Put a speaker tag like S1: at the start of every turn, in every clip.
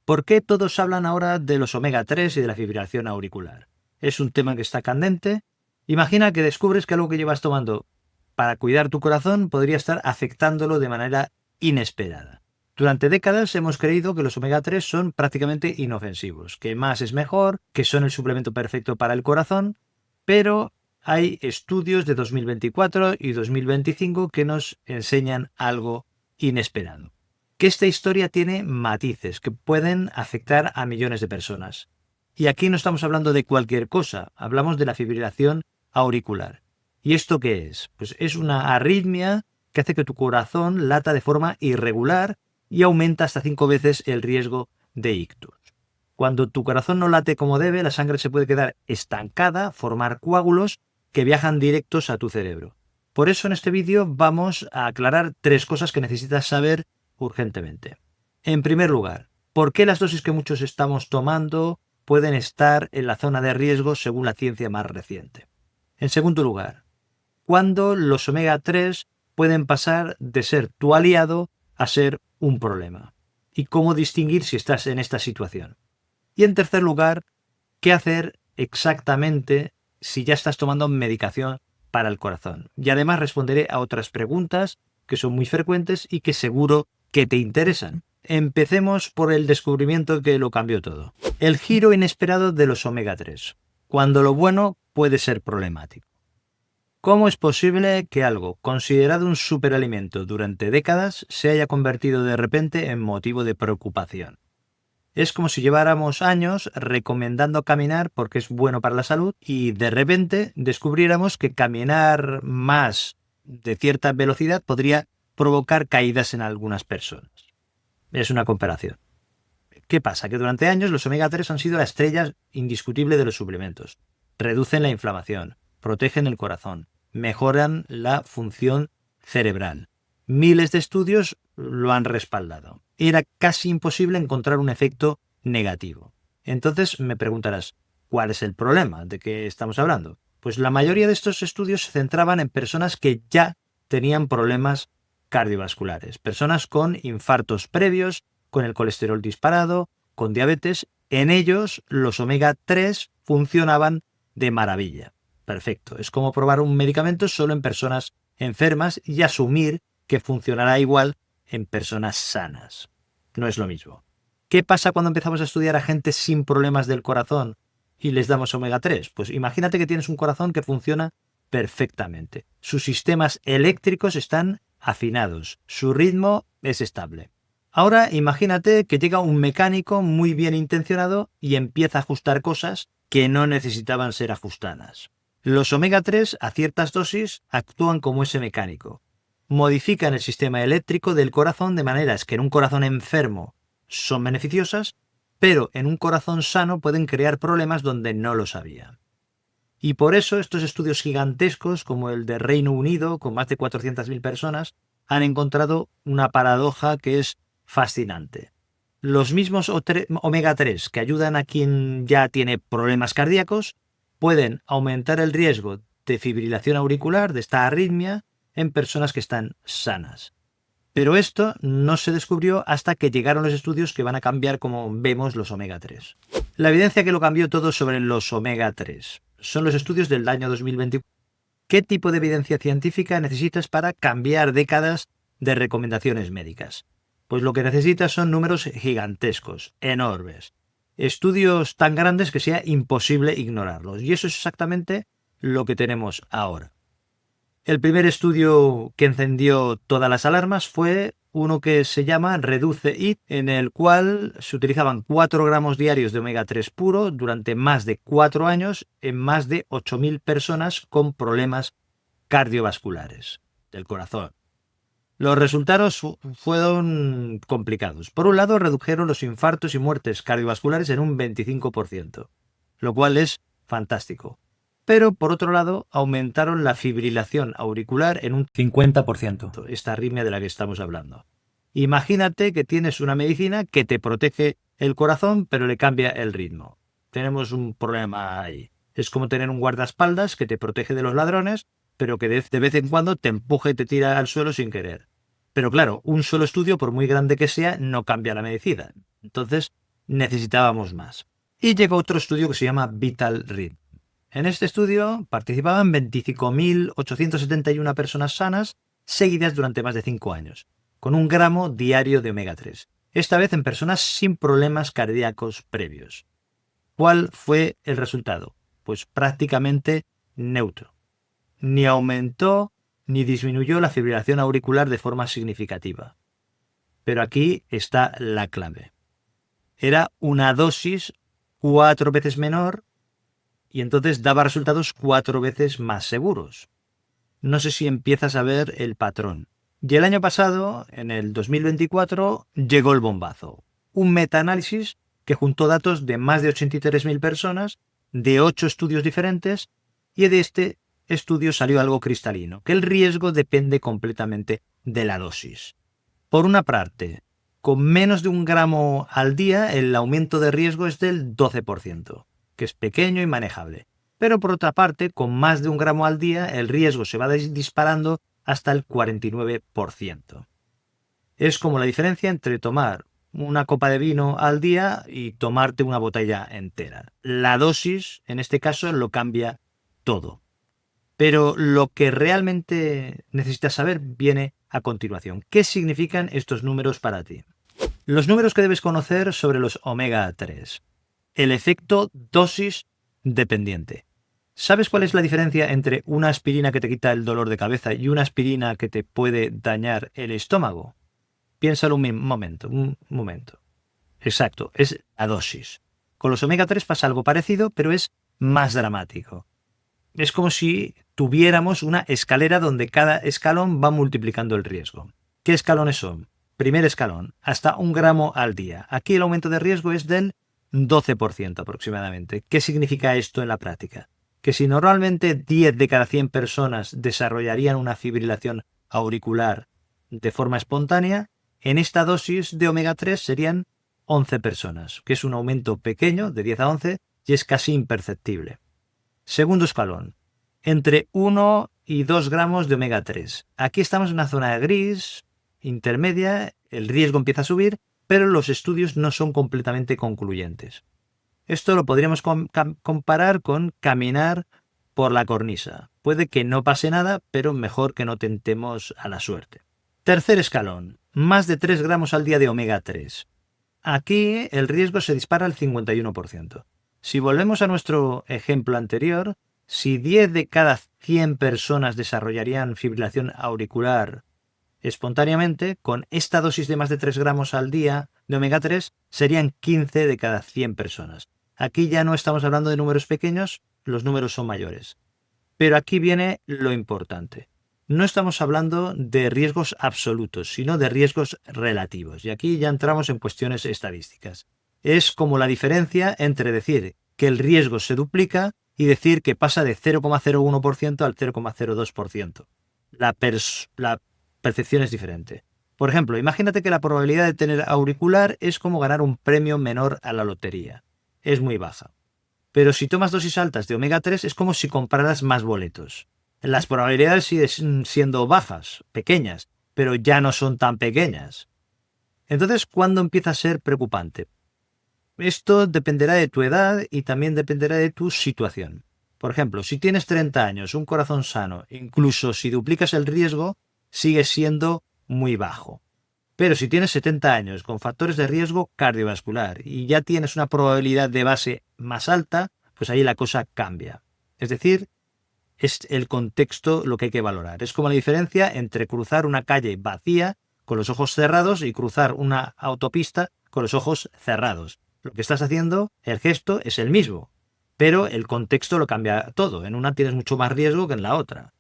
S1: ¿Por qué todos hablan ahora de los omega 3 y de la fibrilación auricular? Es un tema que está candente. Imagina que descubres que algo que llevas tomando para cuidar tu corazón podría estar afectándolo de manera inesperada. Durante décadas hemos creído que los omega 3 son prácticamente inofensivos, que más es mejor, que son el suplemento perfecto para el corazón, pero hay estudios de 2024 y 2025 que nos enseñan algo inesperado. Que esta historia tiene matices que pueden afectar a millones de personas. Y aquí no estamos hablando de cualquier cosa, hablamos de la fibrilación auricular. ¿Y esto qué es? Pues es una arritmia que hace que tu corazón lata de forma irregular y aumenta hasta 5 veces el riesgo de ictus. Cuando tu corazón no late como debe, la sangre se puede quedar estancada, formar coágulos que viajan directos a tu cerebro. Por eso en este vídeo vamos a aclarar 3 cosas que necesitas saber urgentemente. En primer lugar, ¿por qué las dosis que muchos estamos tomando pueden estar en la zona de riesgo según la ciencia más reciente? En segundo lugar, ¿cuándo los omega 3 pueden pasar de ser tu aliado a ser un problema? ¿Y cómo distinguir si estás en esta situación? Y en tercer lugar, ¿qué hacer exactamente si ya estás tomando medicación para el corazón? Y además responderé a otras preguntas que son muy frecuentes y que seguro que te interesan. Empecemos por el descubrimiento que lo cambió todo. El giro inesperado de los omega 3, cuando lo bueno puede ser problemático. ¿Cómo es posible que algo considerado un superalimento durante décadas se haya convertido de repente en motivo de preocupación? Es como si lleváramos años recomendando caminar porque es bueno para la salud y de repente descubriéramos que caminar más de cierta velocidad podría provocar caídas en algunas personas. Es una comparación. ¿Qué pasa? Que durante años los omega 3 han sido la estrella indiscutible de los suplementos. Reducen la inflamación, protegen el corazón, mejoran la función cerebral. Miles de estudios lo han respaldado. Era casi imposible encontrar un efecto negativo. Entonces me preguntarás, ¿cuál es el problema? ¿De qué estamos hablando? Pues la mayoría de estos estudios se centraban en personas que ya tenían problemas cardiovasculares, personas con infartos previos, con el colesterol disparado, con diabetes. En ellos los omega 3 funcionaban de maravilla. Perfecto. Es como probar un medicamento solo en personas enfermas y asumir que funcionará igual en personas sanas. No es lo mismo. ¿Qué pasa cuando empezamos a estudiar a gente sin problemas del corazón y les damos omega 3? Pues imagínate que tienes un corazón que funciona perfectamente. Sus sistemas eléctricos están afinados. Su ritmo es estable. Ahora imagínate que llega un mecánico muy bien intencionado y empieza a ajustar cosas que no necesitaban ser ajustadas. Los omega 3 a ciertas dosis actúan como ese mecánico. Modifican el sistema eléctrico del corazón de maneras que en un corazón enfermo son beneficiosas, pero en un corazón sano pueden crear problemas donde no los había. Y por eso estos estudios gigantescos, como el de Reino Unido, con más de 400.000 personas, han encontrado una paradoja que es fascinante. Los mismos omega 3 que ayudan a quien ya tiene problemas cardíacos pueden aumentar el riesgo de fibrilación auricular, de esta arritmia, en personas que están sanas. Pero esto no se descubrió hasta que llegaron los estudios que van a cambiar cómo vemos los omega 3. La evidencia que lo cambió todo sobre los omega 3 son los estudios del año 2020. ¿Qué tipo de evidencia científica necesitas para cambiar décadas de recomendaciones médicas? Pues lo que necesitas son números gigantescos, enormes. Estudios tan grandes que sea imposible ignorarlos. Y eso es exactamente lo que tenemos ahora. El primer estudio que encendió todas las alarmas fue uno que se llama Reduce-IT, en el cual se utilizaban 4 gramos diarios de omega 3 puro durante más de 4 años en más de 8.000 personas con problemas cardiovasculares del corazón. Los resultados fueron complicados. Por un lado, redujeron los infartos y muertes cardiovasculares en un 25%, lo cual es fantástico. Pero, por otro lado, aumentaron la fibrilación auricular en un 50%, esta arritmia de la que estamos hablando. Imagínate que tienes una medicina que te protege el corazón, pero le cambia el ritmo. Tenemos un problema ahí. Es como tener un guardaespaldas que te protege de los ladrones, pero que de vez en cuando te empuja y te tira al suelo sin querer. Pero claro, un solo estudio, por muy grande que sea, no cambia la medicina. Entonces, necesitábamos más. Y llegó otro estudio que se llama Vital Rhythm. En este estudio participaban 25.871 personas sanas seguidas durante más de 5 años, con 1 gramo diario de omega 3, esta vez en personas sin problemas cardíacos previos. ¿Cuál fue el resultado? Pues prácticamente neutro. Ni aumentó ni disminuyó la fibrilación auricular de forma significativa. Pero aquí está la clave. Era una dosis 4 veces menor y entonces daba resultados 4 veces más seguros. No sé si empiezas a ver el patrón. Y el año pasado, en el 2024, llegó el bombazo. Un metaanálisis que juntó datos de más de 83.000 personas, de 8 estudios diferentes, y de este estudio salió algo cristalino, que el riesgo depende completamente de la dosis. Por una parte, con menos de 1 gramo al día, el aumento de riesgo es del 12%, que es pequeño y manejable. Pero por otra parte, con más de 1 gramo al día, el riesgo se va disparando hasta el 49%. Es como la diferencia entre tomar una copa de vino al día y tomarte una botella entera. La dosis, en este caso, lo cambia todo. Pero lo que realmente necesitas saber viene a continuación. ¿Qué significan estos números para ti? Los números que debes conocer sobre los omega 3. El efecto dosis dependiente. ¿Sabes cuál es la diferencia entre una aspirina que te quita el dolor de cabeza y una aspirina que te puede dañar el estómago? Piénsalo un momento. Exacto, es la dosis. Con los omega 3 pasa algo parecido, pero es más dramático. Es como si tuviéramos una escalera donde cada escalón va multiplicando el riesgo. ¿Qué escalones son? Primer escalón, hasta 1 gramo al día. Aquí el aumento de riesgo es del 12% aproximadamente. ¿Qué significa esto en la práctica? Que si normalmente 10 de cada 100 personas desarrollarían una fibrilación auricular de forma espontánea, en esta dosis de omega 3 serían 11 personas, que es un aumento pequeño de 10 a 11 y es casi imperceptible. Segundo escalón, entre 1 y 2 gramos de omega 3. Aquí estamos en una zona gris, intermedia, el riesgo empieza a subir, pero los estudios no son completamente concluyentes. Esto lo podríamos comparar con caminar por la cornisa. Puede que no pase nada, pero mejor que no tentemos a la suerte. Tercer escalón, más de 3 gramos al día de omega 3. Aquí el riesgo se dispara al 51%. Si volvemos a nuestro ejemplo anterior, si 10 de cada 100 personas desarrollarían fibrilación auricular espontáneamente, con esta dosis de más de 3 gramos al día de omega 3 serían 15 de cada 100 personas. Aquí ya no estamos hablando de números pequeños, los números son mayores. Pero aquí viene lo importante. No estamos hablando de riesgos absolutos, sino de riesgos relativos. Y aquí ya entramos en cuestiones estadísticas. Es como la diferencia entre decir que el riesgo se duplica y decir que pasa de 0,01% al 0,02%. La percepción es diferente. Por ejemplo, imagínate que la probabilidad de tener auricular es como ganar un premio menor a la lotería. Es muy baja. Pero si tomas dosis altas de omega 3 es como si compraras más boletos. Las probabilidades siguen siendo bajas, pequeñas, pero ya no son tan pequeñas. Entonces, ¿cuándo empieza a ser preocupante? Esto dependerá de tu edad y también dependerá de tu situación. Por ejemplo, si tienes 30 años, un corazón sano, incluso si duplicas el riesgo, sigue siendo muy bajo. Pero si tienes 70 años con factores de riesgo cardiovascular y ya tienes una probabilidad de base más alta, pues ahí la cosa cambia. Es decir, es el contexto lo que hay que valorar. Es como la diferencia entre cruzar una calle vacía con los ojos cerrados y cruzar una autopista con los ojos cerrados. Lo que estás haciendo, el gesto es el mismo, pero el contexto lo cambia todo. En una tienes mucho más riesgo que en la otra.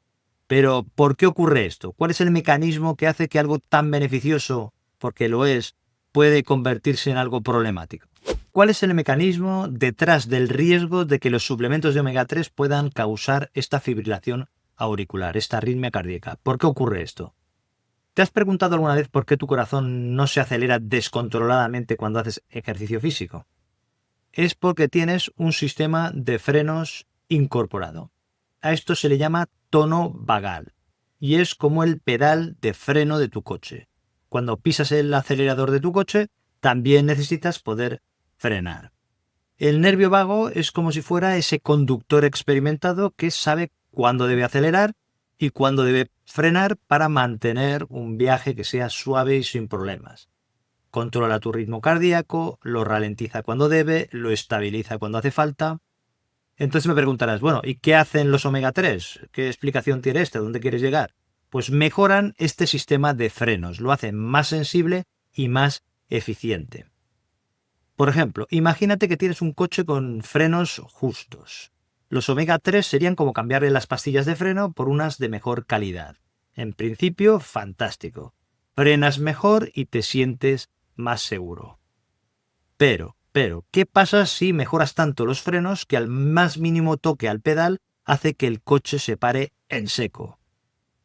S1: Pero, ¿por qué ocurre esto? ¿Cuál es el mecanismo que hace que algo tan beneficioso, porque lo es, puede convertirse en algo problemático? ¿Cuál es el mecanismo detrás del riesgo de que los suplementos de omega 3 puedan causar esta fibrilación auricular, esta arritmia cardíaca? ¿Por qué ocurre esto? ¿Te has preguntado alguna vez por qué tu corazón no se acelera descontroladamente cuando haces ejercicio físico? Es porque tienes un sistema de frenos incorporado. A esto se le llama tono vagal y es como el pedal de freno de tu coche. Cuando pisas el acelerador de tu coche, también necesitas poder frenar. El nervio vago es como si fuera ese conductor experimentado que sabe cuándo debe acelerar y cuándo debe frenar para mantener un viaje que sea suave y sin problemas. Controla tu ritmo cardíaco, lo ralentiza cuando debe, lo estabiliza cuando hace falta. Entonces me preguntarás, bueno, ¿y qué hacen los omega 3? ¿Qué explicación tiene este? ¿Dónde quieres llegar? Pues mejoran este sistema de frenos, lo hacen más sensible y más eficiente. Por ejemplo, imagínate que tienes un coche con frenos justos. Los omega 3 serían como cambiarle las pastillas de freno por unas de mejor calidad. En principio, fantástico. Frenas mejor y te sientes más seguro. Pero, ¿qué pasa si mejoras tanto los frenos que al más mínimo toque al pedal hace que el coche se pare en seco?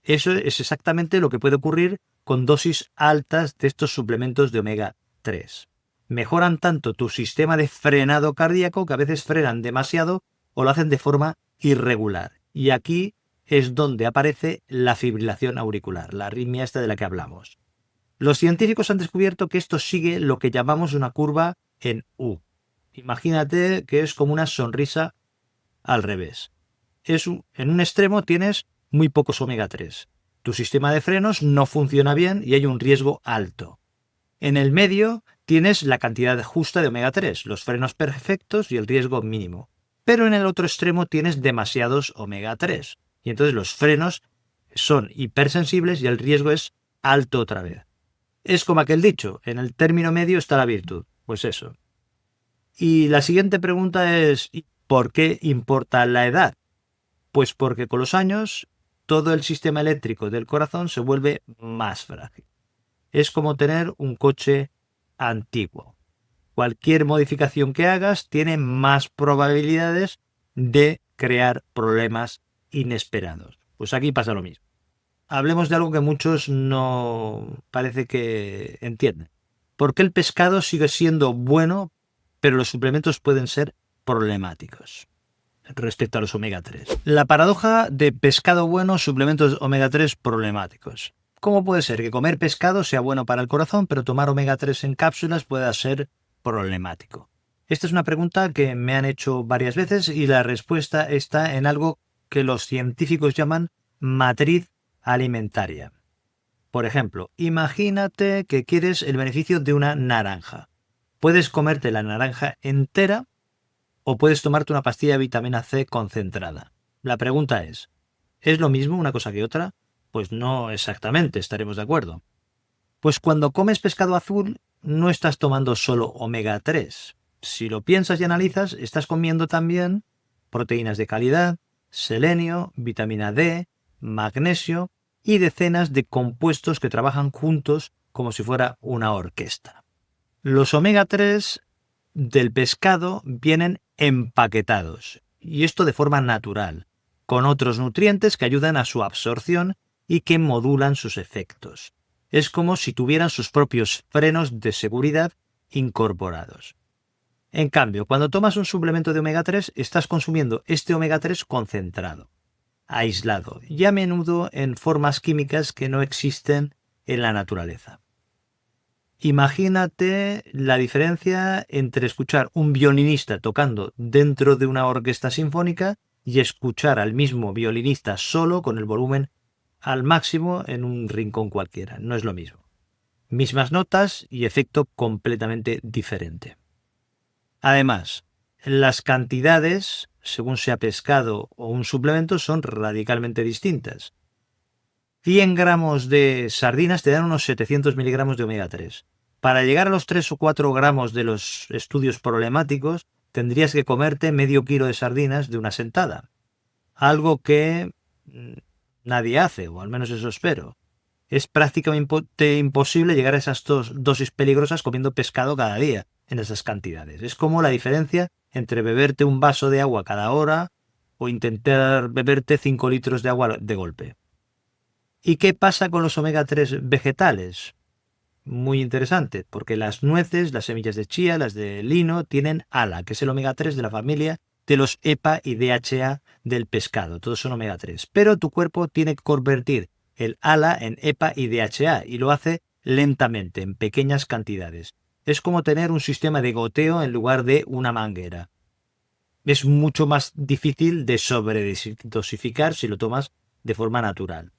S1: Eso es exactamente lo que puede ocurrir con dosis altas de estos suplementos de omega 3. Mejoran tanto tu sistema de frenado cardíaco que a veces frenan demasiado o lo hacen de forma irregular. Y aquí es donde aparece la fibrilación auricular, la arritmia esta de la que hablamos. Los científicos han descubierto que esto sigue lo que llamamos una curva en U. Imagínate que es como una sonrisa al revés. En un extremo tienes muy pocos omega 3. Tu sistema de frenos no funciona bien y hay un riesgo alto. En el medio tienes la cantidad justa de omega 3, los frenos perfectos y el riesgo mínimo. Pero en el otro extremo tienes demasiados omega 3 y entonces los frenos son hipersensibles y el riesgo es alto otra vez. Es como aquel dicho, en el término medio está la virtud. Pues eso. Y la siguiente pregunta es, ¿por qué importa la edad? Pues porque con los años todo el sistema eléctrico del corazón se vuelve más frágil. Es como tener un coche antiguo. Cualquier modificación que hagas tiene más probabilidades de crear problemas inesperados. Pues aquí pasa lo mismo. Hablemos de algo que muchos no parece que entienden. ¿Por qué el pescado sigue siendo bueno, pero los suplementos pueden ser problemáticos respecto a los omega 3? La paradoja de pescado bueno, suplementos omega 3 problemáticos. ¿Cómo puede ser que comer pescado sea bueno para el corazón, pero tomar omega 3 en cápsulas pueda ser problemático? Esta es una pregunta que me han hecho varias veces y la respuesta está en algo que los científicos llaman matriz alimentaria. Por ejemplo, imagínate que quieres el beneficio de una naranja. Puedes comerte la naranja entera o puedes tomarte una pastilla de vitamina C concentrada. La pregunta ¿es lo mismo una cosa que otra? Pues no exactamente, estaremos de acuerdo. Pues cuando comes pescado azul no estás tomando solo omega 3. Si lo piensas y analizas, estás comiendo también proteínas de calidad, selenio, vitamina D, magnesio y decenas de compuestos que trabajan juntos como si fuera una orquesta. Los omega 3 del pescado vienen empaquetados, y esto de forma natural, con otros nutrientes que ayudan a su absorción y que modulan sus efectos. Es como si tuvieran sus propios frenos de seguridad incorporados. En cambio, cuando tomas un suplemento de omega 3, estás consumiendo este omega 3 concentrado, aislado, y a menudo en formas químicas que no existen en la naturaleza. Imagínate la diferencia entre escuchar un violinista tocando dentro de una orquesta sinfónica y escuchar al mismo violinista solo con el volumen al máximo en un rincón cualquiera. No es lo mismo. Mismas notas y efecto completamente diferente. Además, las cantidades, según sea pescado o un suplemento, son radicalmente distintas. 100 gramos de sardinas te dan unos 700 miligramos de omega 3. Para llegar a los 3 o 4 gramos de los estudios problemáticos, tendrías que comerte medio kilo de sardinas de una sentada. Algo que nadie hace, o al menos eso espero. Es prácticamente imposible llegar a esas dosis peligrosas comiendo pescado cada día en esas cantidades. Es como la diferencia entre beberte un vaso de agua cada hora o intentar beberte 5 litros de agua de golpe. ¿Y qué pasa con los omega 3 vegetales? Muy interesante, porque las nueces, las semillas de chía, las de lino, tienen ALA, que es el omega 3 de la familia de los EPA y DHA del pescado. Todos son omega 3. Pero tu cuerpo tiene que convertir el ALA en EPA y DHA y lo hace lentamente, en pequeñas cantidades. Es como tener un sistema de goteo en lugar de una manguera. Es mucho más difícil de sobredosificar si lo tomas de forma natural.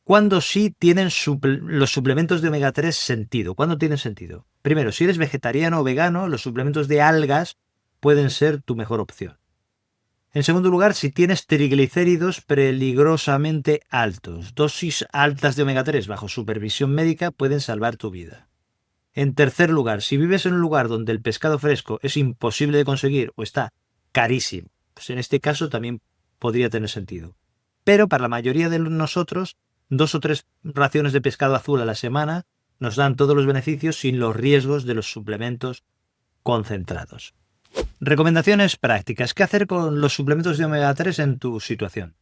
S1: ¿Cuándo sí tienen los suplementos de omega 3 sentido? ¿Cuándo tienen sentido? Primero, si eres vegetariano o vegano, los suplementos de algas pueden ser tu mejor opción. En segundo lugar, si tienes triglicéridos peligrosamente altos, dosis altas de omega 3 bajo supervisión médica pueden salvar tu vida. En tercer lugar, si vives en un lugar donde el pescado fresco es imposible de conseguir o está carísimo, pues en este caso también podría tener sentido. Pero para la mayoría de nosotros, 2 o 3 raciones de pescado azul a la semana nos dan todos los beneficios sin los riesgos de los suplementos concentrados. Recomendaciones prácticas. ¿Qué hacer con los suplementos de omega 3 en tu situación?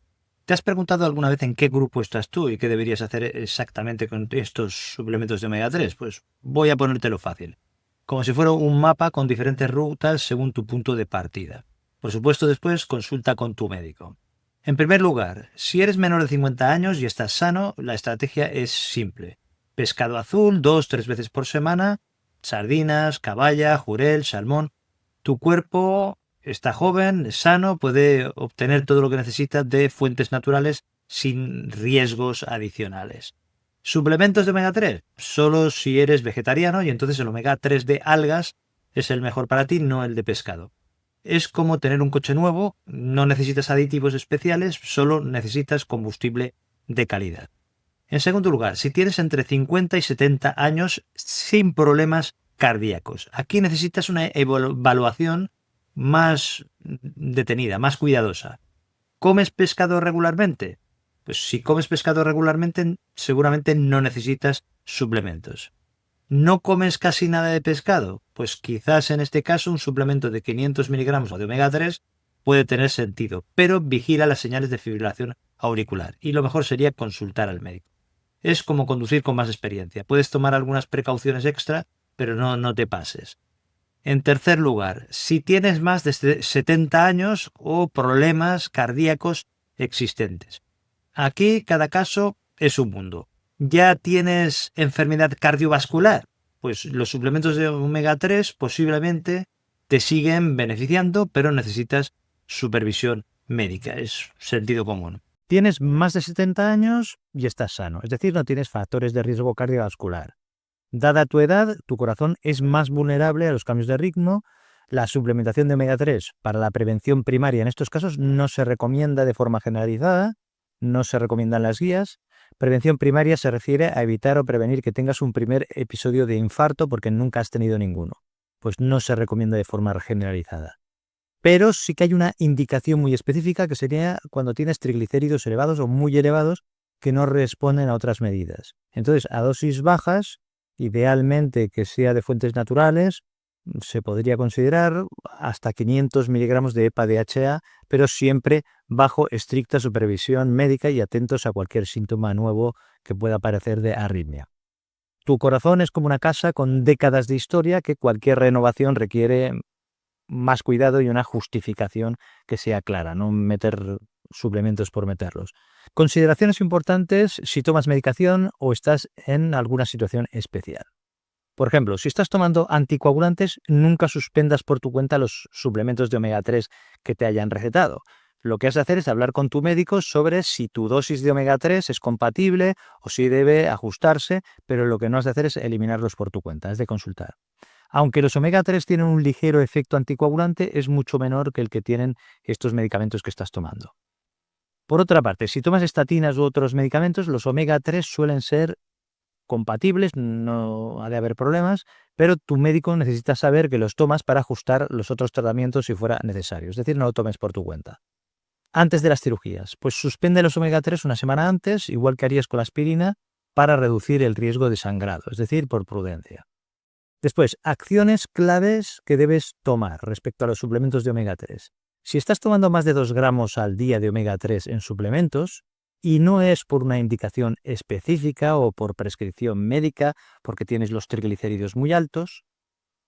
S1: ¿Te has preguntado alguna vez en qué grupo estás tú y qué deberías hacer exactamente con estos suplementos de omega 3? Pues voy a ponértelo fácil. Como si fuera un mapa con diferentes rutas según tu punto de partida. Por supuesto, después consulta con tu médico. En primer lugar, si eres menor de 50 años y estás sano, la estrategia es simple. Pescado azul 2-3 veces por semana, sardinas, caballa, jurel, salmón. Tu cuerpo está joven, es sano, puede obtener todo lo que necesita de fuentes naturales sin riesgos adicionales. ¿Suplementos de omega 3? Solo si eres vegetariano y entonces el omega 3 de algas es el mejor para ti, no el de pescado. Es como tener un coche nuevo, no necesitas aditivos especiales, solo necesitas combustible de calidad. En segundo lugar, si tienes entre 50 y 70 años sin problemas cardíacos. Aquí necesitas una evaluación más detenida, más cuidadosa. ¿Comes pescado regularmente? Pues si comes pescado regularmente, seguramente no necesitas suplementos. ¿No comes casi nada de pescado? Pues quizás en este caso un suplemento de 500 miligramos o de omega 3 puede tener sentido, pero vigila las señales de fibrilación auricular y lo mejor sería consultar al médico. Es como conducir con más experiencia. Puedes tomar algunas precauciones extra, pero no te pases. En tercer lugar, si tienes más de 70 años o problemas cardíacos existentes. Aquí cada caso es un mundo. ¿Ya tienes enfermedad cardiovascular? Pues los suplementos de omega 3 posiblemente te siguen beneficiando, pero necesitas supervisión médica. Es sentido común. Tienes más de 70 años y estás sano, es decir, no tienes factores de riesgo cardiovascular. Dada tu edad, tu corazón es más vulnerable a los cambios de ritmo. La suplementación de omega 3 para la prevención primaria en estos casos no se recomienda de forma generalizada, no se recomiendan las guías. Prevención primaria se refiere a evitar o prevenir que tengas un primer episodio de infarto porque nunca has tenido ninguno. Pues no se recomienda de forma generalizada. Pero sí que hay una indicación muy específica que sería cuando tienes triglicéridos elevados o muy elevados que no responden a otras medidas. Entonces, a dosis bajas, idealmente que sea de fuentes naturales, se podría considerar hasta 500 miligramos de EPA-DHA, pero siempre bajo estricta supervisión médica y atentos a cualquier síntoma nuevo que pueda aparecer de arritmia. Tu corazón es como una casa con décadas de historia que cualquier renovación requiere más cuidado y una justificación que sea clara, no meter suplementos por meterlos. Consideraciones importantes si tomas medicación o estás en alguna situación especial. Por ejemplo, si estás tomando anticoagulantes, nunca suspendas por tu cuenta los suplementos de omega 3 que te hayan recetado. Lo que has de hacer es hablar con tu médico sobre si tu dosis de omega 3 es compatible o si debe ajustarse, pero lo que no has de hacer es eliminarlos por tu cuenta, es de consultar. Aunque los omega 3 tienen un ligero efecto anticoagulante, es mucho menor que el que tienen estos medicamentos que estás tomando. Por otra parte, si tomas estatinas u otros medicamentos, los omega 3 suelen ser compatibles, no ha de haber problemas, pero tu médico necesita saber que los tomas para ajustar los otros tratamientos si fuera necesario, es decir, no lo tomes por tu cuenta. Antes de las cirugías, pues suspende los omega 3 una semana antes, igual que harías con la aspirina, para reducir el riesgo de sangrado, es decir, por prudencia. Después, acciones claves que debes tomar respecto a los suplementos de omega 3. Si estás tomando más de 2 gramos al día de omega 3 en suplementos, y no es por una indicación específica o por prescripción médica porque tienes los triglicéridos muy altos,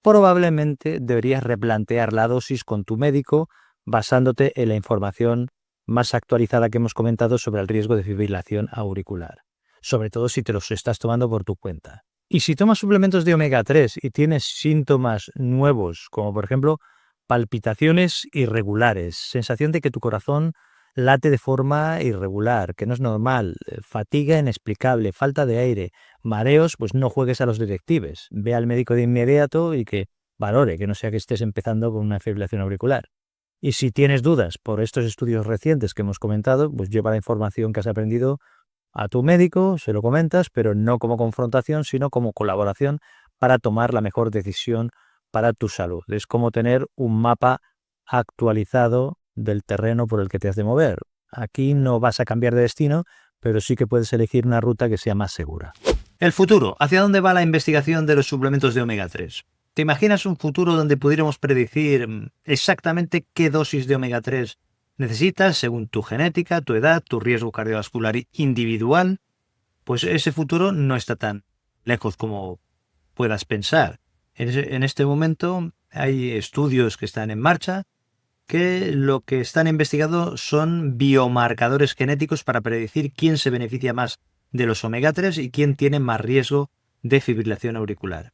S1: probablemente deberías replantear la dosis con tu médico basándote en la información más actualizada que hemos comentado sobre el riesgo de fibrilación auricular, sobre todo si te los estás tomando por tu cuenta.
S2: Y si tomas suplementos de omega 3 y tienes síntomas nuevos, como por ejemplo palpitaciones irregulares, sensación de que tu corazón late de forma irregular, que no es normal, fatiga inexplicable, falta de aire, mareos, pues no juegues a los detectives. Ve al médico de inmediato y que valore, que no sea que estés empezando con una fibrilación auricular. Y si tienes dudas por estos estudios recientes que hemos comentado, pues lleva la información que has aprendido a tu médico, se lo comentas, pero no como confrontación, sino como colaboración para tomar la mejor decisión para tu salud. Es como tener un mapa actualizado del terreno por el que te has de mover. Aquí no vas a cambiar de destino, pero sí que puedes elegir una ruta que sea más segura.
S1: El futuro. ¿Hacia dónde va la investigación de los suplementos de omega 3? ¿Te imaginas un futuro donde pudiéramos predecir exactamente qué dosis de omega 3 necesitas según tu genética, tu edad, tu riesgo cardiovascular individual? Pues ese futuro no está tan lejos como puedas pensar. En este momento hay estudios que están en marcha que lo que están investigando son biomarcadores genéticos para predecir quién se beneficia más de los omega 3 y quién tiene más riesgo de fibrilación auricular.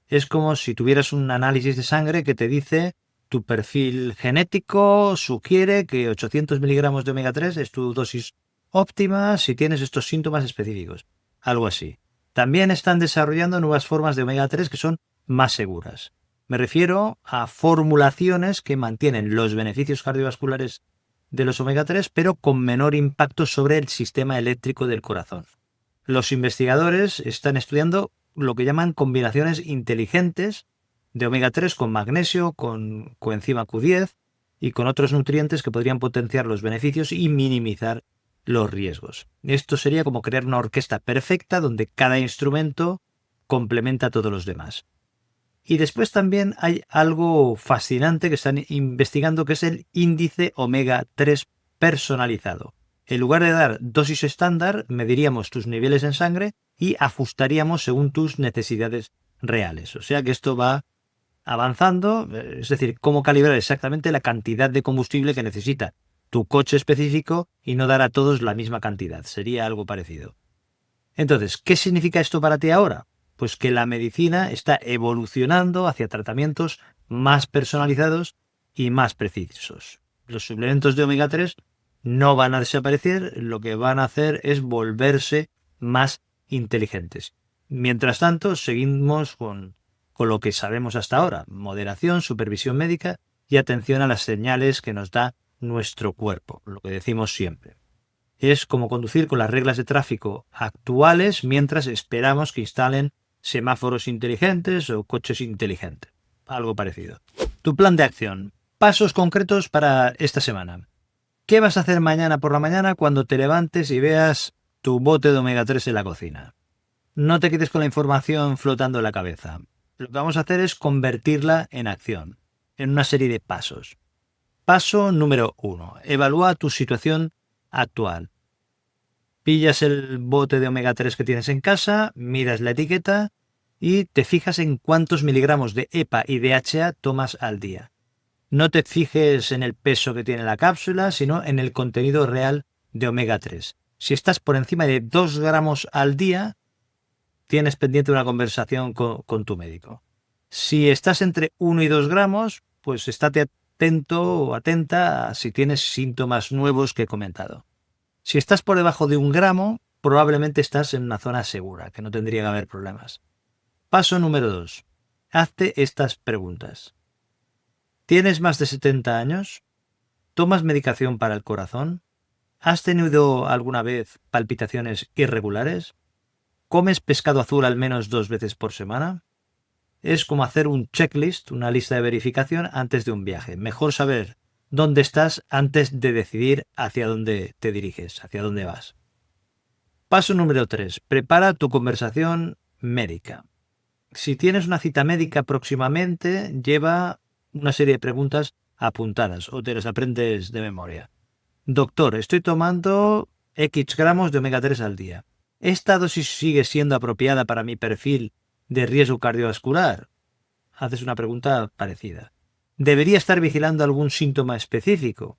S1: Es como si tuvieras un análisis de sangre que te dice tu perfil genético sugiere que 800 miligramos de omega 3 es tu dosis óptima si tienes estos síntomas específicos. Algo así. También están desarrollando nuevas formas de omega 3 que son más seguras. Me refiero a formulaciones que mantienen los beneficios cardiovasculares de los omega 3, pero con menor impacto sobre el sistema eléctrico del corazón. Los investigadores están estudiando lo que llaman combinaciones inteligentes de omega 3 con magnesio, con coenzima Q10 y con otros nutrientes que podrían potenciar los beneficios y minimizar los riesgos. Esto sería como crear una orquesta perfecta donde cada instrumento complementa a todos los demás. Y después también hay algo fascinante que están investigando, que es el índice omega 3 personalizado. En lugar de dar dosis estándar, mediríamos tus niveles en sangre y ajustaríamos según tus necesidades reales. O sea que esto va avanzando, es decir, cómo calibrar exactamente la cantidad de combustible que necesita tu coche específico y no dar a todos la misma cantidad. Sería algo parecido. Entonces, ¿qué significa esto para ti ahora? Pues que la medicina está evolucionando hacia tratamientos más personalizados y más precisos. Los suplementos de omega 3 no van a desaparecer, lo que van a hacer es volverse más inteligentes. Mientras tanto, seguimos con lo que sabemos hasta ahora: moderación, supervisión médica y atención a las señales que nos da nuestro cuerpo, lo que decimos siempre. Es como conducir con las reglas de tráfico actuales mientras esperamos que instalen semáforos inteligentes o coches inteligentes. Algo parecido. Tu plan de acción. Pasos concretos para esta semana. ¿Qué vas a hacer mañana por la mañana cuando te levantes y veas tu bote de omega 3 en la cocina? No te quedes con la información flotando en la cabeza. Lo que vamos a hacer es convertirla en acción, en una serie de pasos. Paso número 1. Evalúa tu situación actual. Pillas el bote de omega 3 que tienes en casa, miras la etiqueta y te fijas en cuántos miligramos de EPA y DHA tomas al día. No te fijes en el peso que tiene la cápsula, sino en el contenido real de omega 3. Si estás por encima de 2 gramos al día, tienes pendiente una conversación con tu médico. Si estás entre 1 y 2 gramos, pues estate atento o atenta a si tienes síntomas nuevos que he comentado. Si estás por debajo de 1 gramo, probablemente estás en una zona segura, que no tendría que haber problemas. Paso número 2. Hazte estas preguntas. ¿Tienes más de 70 años? ¿Tomas medicación para el corazón? ¿Has tenido alguna vez palpitaciones irregulares? ¿Comes pescado azul al menos 2 veces por semana? Es como hacer un checklist, una lista de verificación antes de un viaje. Mejor saber dónde estás antes de decidir hacia dónde te diriges, hacia dónde vas. Paso número 3. Prepara tu conversación médica. Si tienes una cita médica próximamente, lleva una serie de preguntas apuntadas o te las aprendes de memoria. Doctor, estoy tomando X gramos de omega 3 al día. ¿Esta dosis sigue siendo apropiada para mi perfil de riesgo cardiovascular? Haces una pregunta parecida. ¿Debería estar vigilando algún síntoma específico?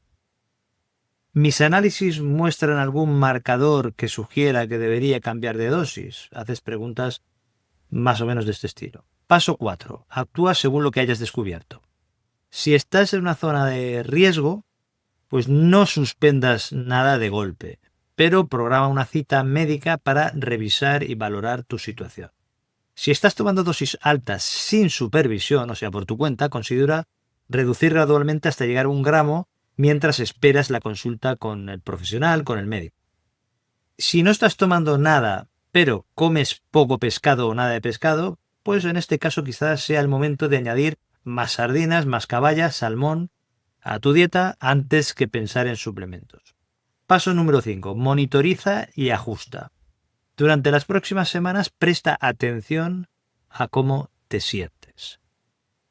S1: ¿Mis análisis muestran algún marcador que sugiera que debería cambiar de dosis? Haces preguntas más o menos de este estilo. Paso 4. Actúa según lo que hayas descubierto. Si estás en una zona de riesgo, pues no suspendas nada de golpe, pero programa una cita médica para revisar y valorar tu situación. Si estás tomando dosis altas sin supervisión, o sea, por tu cuenta, considera reducir gradualmente hasta llegar a 1 gramo mientras esperas la consulta con el profesional, con el médico. Si no estás tomando nada, pero comes poco pescado o nada de pescado, pues en este caso quizás sea el momento de añadir más sardinas, más caballa, salmón a tu dieta antes que pensar en suplementos. Paso número 5. Monitoriza y ajusta. Durante las próximas semanas presta atención a cómo te sientes.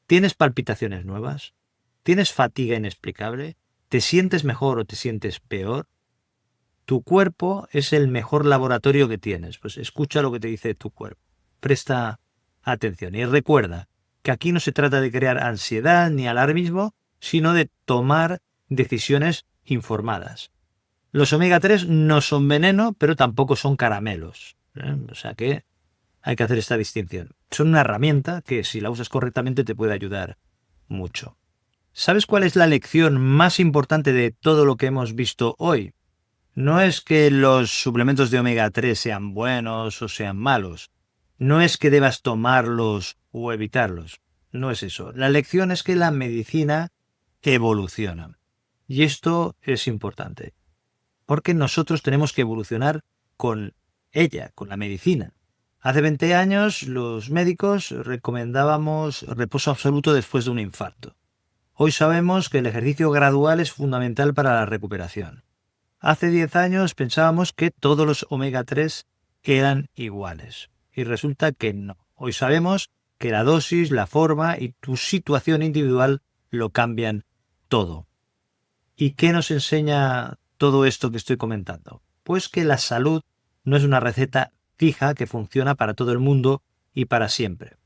S1: ¿Tienes palpitaciones nuevas? ¿Tienes fatiga inexplicable? ¿Te sientes mejor o te sientes peor? Tu cuerpo es el mejor laboratorio que tienes. Pues escucha lo que te dice tu cuerpo. Presta atención y recuerda que aquí no se trata de crear ansiedad ni alarmismo, sino de tomar decisiones informadas. Los omega 3 no son veneno, pero tampoco son caramelos. O sea que hay que hacer esta distinción. Son una herramienta que si la usas correctamente te puede ayudar mucho. ¿Sabes cuál es la lección más importante de todo lo que hemos visto hoy? No es que los suplementos de omega 3 sean buenos o sean malos. No es que debas tomarlos o evitarlos. No es eso. La lección es que la medicina evoluciona. Y esto es importante. Porque nosotros tenemos que evolucionar con ella, con la medicina. Hace 20 años los médicos recomendábamos reposo absoluto después de un infarto. Hoy sabemos que el ejercicio gradual es fundamental para la recuperación. Hace 10 años pensábamos que todos los omega 3 eran iguales. Y resulta que no. Hoy sabemos que la dosis, la forma y tu situación individual lo cambian todo. ¿Y qué nos enseña todo esto que estoy comentando? Pues que la salud no es una receta fija que funciona para todo el mundo y para siempre.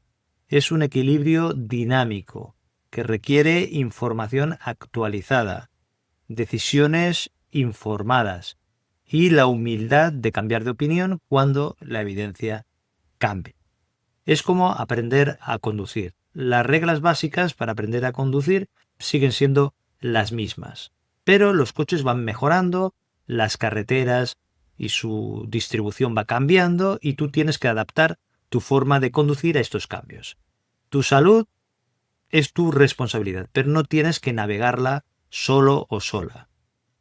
S1: Es un equilibrio dinámico que requiere información actualizada, decisiones informadas y la humildad de cambiar de opinión cuando la evidencia cambie. Es como aprender a conducir. Las reglas básicas para aprender a conducir siguen siendo las mismas, pero los coches van mejorando, las carreteras y su distribución va cambiando y tú tienes que adaptar tu forma de conducir a estos cambios. Tu salud es tu responsabilidad, pero no tienes que navegarla solo o sola.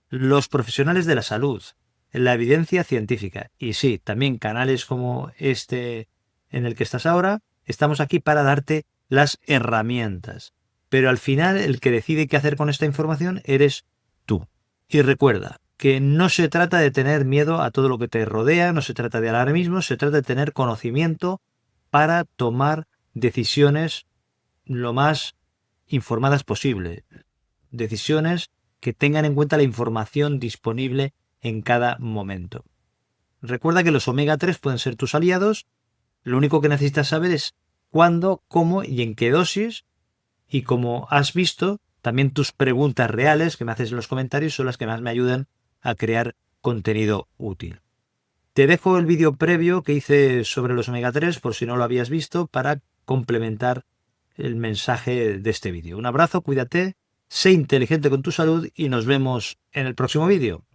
S1: Los profesionales de la salud, la evidencia científica y sí, también canales como este en el que estás ahora, estamos aquí para darte las herramientas. Pero al final el que decide qué hacer con esta información eres tú. Y recuerda que no se trata de tener miedo a todo lo que te rodea, no se trata de alarmismo, se trata de tener conocimiento para tomar decisiones lo más informadas posible. Decisiones que tengan en cuenta la información disponible en cada momento. Recuerda que los omega 3 pueden ser tus aliados. Lo único que necesitas saber es cuándo, cómo y en qué dosis. Y como has visto, también tus preguntas reales que me haces en los comentarios son las que más me ayudan a crear contenido útil. Te dejo el vídeo previo que hice sobre los omega 3 por si no lo habías visto para complementar el mensaje de este vídeo. Un abrazo, cuídate, sé inteligente con tu salud y nos vemos en el próximo vídeo.